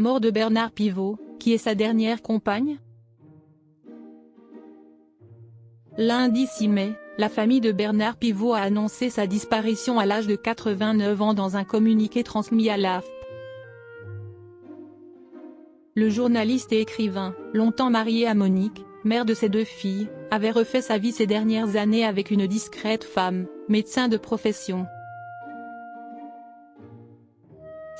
Mort de Bernard Pivot, qui est sa dernière compagne? Lundi 6 mai, la famille de Bernard Pivot a annoncé sa disparition à l'âge de 89 ans dans un communiqué transmis à l'AFP. Le journaliste et écrivain, longtemps marié à Monique, mère de ses 2 filles, avait refait sa vie ces dernières années avec une discrète femme, médecin de profession.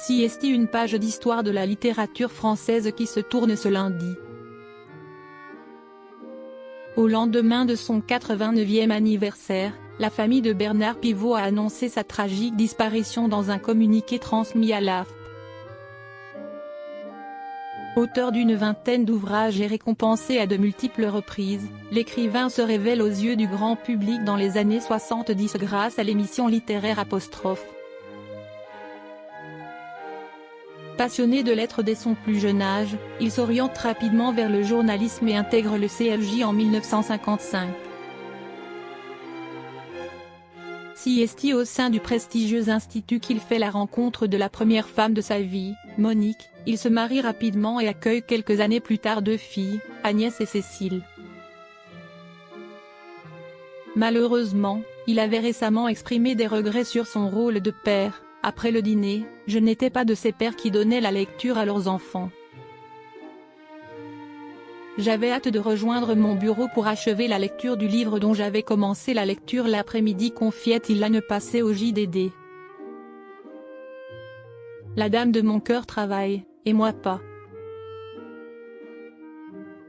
Est une page d'histoire de la littérature française qui se tourne ce lundi. Au lendemain de son 89e anniversaire, la famille de Bernard Pivot a annoncé sa tragique disparition dans un communiqué transmis à l'AFP. Auteur d'une vingtaine d'ouvrages et récompensé à de multiples reprises, l'écrivain se révèle aux yeux du grand public dans les années 70 grâce à l'émission littéraire Apostrophe. Passionné de lettres dès son plus jeune âge, il s'oriente rapidement vers le journalisme et intègre le CFJ en 1955. Au sein du prestigieux institut qu'il fait la rencontre de la première femme de sa vie, Monique, il se marie rapidement et accueille quelques années plus tard 2 filles, Agnès et Cécile. Malheureusement, il avait récemment exprimé des regrets sur son rôle de père. Après le dîner, je n'étais pas de ces pères qui donnaient la lecture à leurs enfants. J'avais hâte de rejoindre mon bureau pour achever la lecture du livre dont j'avais commencé la lecture l'après-midi, confiait-il l'année passée au JDD. La dame de mon cœur travaille, et moi pas.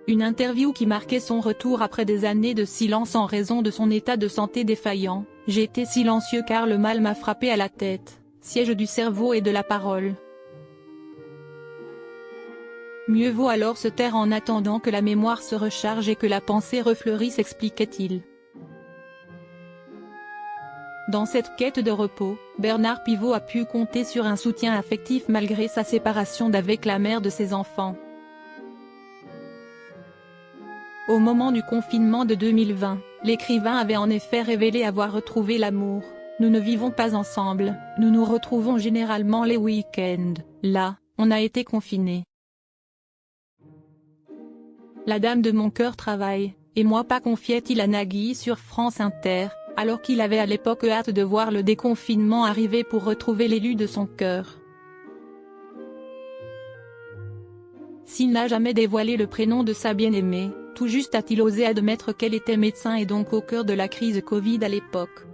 Une interview qui marquait son retour après des années de silence en raison de son état de santé défaillant. J'ai été silencieux car le mal m'a frappé à la tête, siège du cerveau et de la parole. Mieux vaut alors se taire en attendant que la mémoire se recharge et que la pensée refleurisse, expliquait-il. Dans cette quête de repos, Bernard Pivot a pu compter sur un soutien affectif malgré sa séparation d'avec la mère de ses enfants. Au moment du confinement de 2020, l'écrivain avait en effet révélé avoir retrouvé l'amour. Nous ne vivons pas ensemble, nous nous retrouvons généralement les week-ends. Là, on a été confinés. La dame de mon cœur travaille, et moi pas, confiait-il à Nagui sur France Inter, alors qu'il avait à l'époque hâte de voir le déconfinement arriver pour retrouver l'élu de son cœur. S'il n'a jamais dévoilé le prénom de sa bien-aimée, tout juste a-t-il osé admettre qu'elle était médecin et donc au cœur de la crise Covid à l'époque.